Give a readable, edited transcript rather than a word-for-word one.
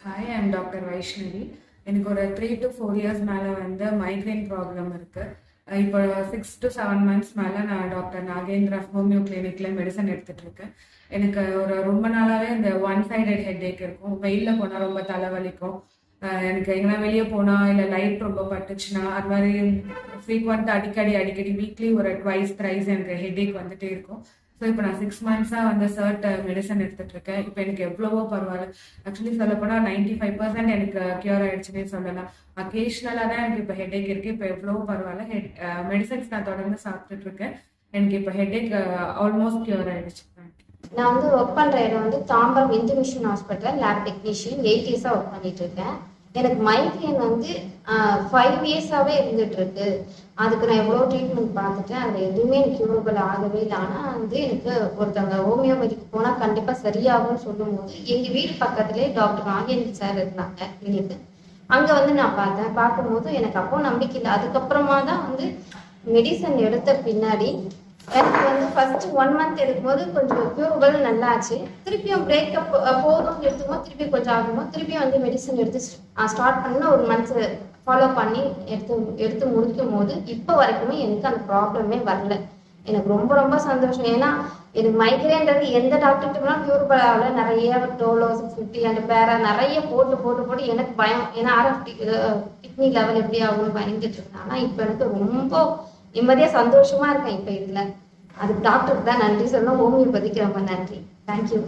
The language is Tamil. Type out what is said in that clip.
Hi, I'm doctor Vaishnavi. எனக்கு ஒரு 3 to 4 years மேலே வந்து மைக்ரைன் ப்ராப்ளம் இருக்குது. இப்போ 6 to 7 months மேலே நான் டாக்டர் நாகேந்திரா ஹோமியோ கிளினிக்கில் மெடிசன் எடுத்துகிட்டு இருக்கேன். எனக்கு ரொம்ப நாளாகவே இந்த ஒன் சைடட் ஹெட்ஏக் இருக்கும். வெயிலில் போனால் ரொம்ப தலைவலிக்கும். எனக்கு எங்கன்னா வெளியே போனால் இல்லை லைட் ரொம்ப பட்டுச்சுன்னா அது மாதிரி ஃப்ரீக்வெண்ட்டாக அடிக்கடி வீக்லி ஒரு ட்வைஸ் த்ரைஸ் எனக்கு ஹெட்ஏக் வந்துட்டே இருக்கும். ஸோ இப்போ நான் 6 months வந்து சர்ட் மெடிசன் எடுத்துகிட்டு இருக்கேன். இப்போ எனக்கு எவ்வளவோ பரவாயில்ல. ஆக்சுவலி சொல்லப்போனால் 95% எனக்கு க்யூர் ஆகிடுச்சுன்னே சொல்லலாம். அக்கேஷ்னலாக தான் எனக்கு இப்போ ஹெட்ஏக் இருக்குது. இப்போ எவ்வளவோ பரவாயில்ல. மெடிசன்ஸ் நான் தொடர்ந்து சாப்பிட்டுட்டு இருக்கேன். எனக்கு இப்போ ஹெட்ஏக் ஆல்மோஸ்ட் க்யூர் ஆகிடுச்சு. நான் வந்து ஒர்க் பண்ணுற இடம் வந்து Tambaram Hindu mission hospital lab technician 8 years work பண்ணிட்டு இருக்கேன். எனக்கு மைக்ரேன் வந்து 5 years இருந்துட்டு இருக்கு. அதுக்கு நான் எவ்வளோ ட்ரீட்மெண்ட் பார்த்துட்டேன். அதில் எதுவுமே எனக்கு க்யூரபிள் ஆகவே இல்லை. ஆனால் வந்து எனக்கு ஒருத்தவங்க ஹோமியோபதிக்கு போனால் கண்டிப்பாக சரியாகும்னு சொல்லும்போது எங்கள் வீடு பக்கத்துலேயே டாக்டர் நாகேந்திர சார் இருந்தாங்க கிளினிக்கு. அங்கே வந்து நான் பார்க்கும்போது எனக்கு அப்போ நம்பிக்கை இல்லை. அதுக்கப்புறமா தான் வந்து மெடிசன் எடுத்த பின்னாடி எனக்கு வந்து ஃபர்ஸ்ட் 1 month எடுக்கும்போது கொஞ்சம் க்யூரபிள் நல்லாச்சு. திருப்பியும் பிரேக்கப் போதும்னு எடுத்துக்கும்போது திருப்பி கொஞ்சம் ஆகும்போது திருப்பியும் வந்து மெடிசன் எடுத்து ஸ்டார்ட் பண்ண 1 month ஃபாலோ பண்ணி எடுத்து முடிக்கும் போது இப்போ வரைக்குமே எனக்கு அந்த ப்ராப்ளமே வரல. எனக்கு ரொம்ப சந்தோஷம். ஏன்னா எனக்கு மைக்ரேன்றது எந்த டாக்டர்கிட்ட போனாலும் க்யூரபிள் ஆகல. நிறைய டோலோ 650 அந்த பேர நிறைய போட்டு எனக்கு பயம். ஏன்னா கிட்னி லெவல் எப்படி ஆகும்னு பயந்துட்டு இருக்கேன். ஆனால் இப்போ எனக்கு ரொம்ப நிம்மதியா சந்தோஷமா இருக்கேன். இப்போ இதுல அதுக்கு டாக்டருக்கு தான் நன்றி சொல்லணும். ஹோமியோபதிக்கு ரொம்ப நன்றி. தேங்க்யூ.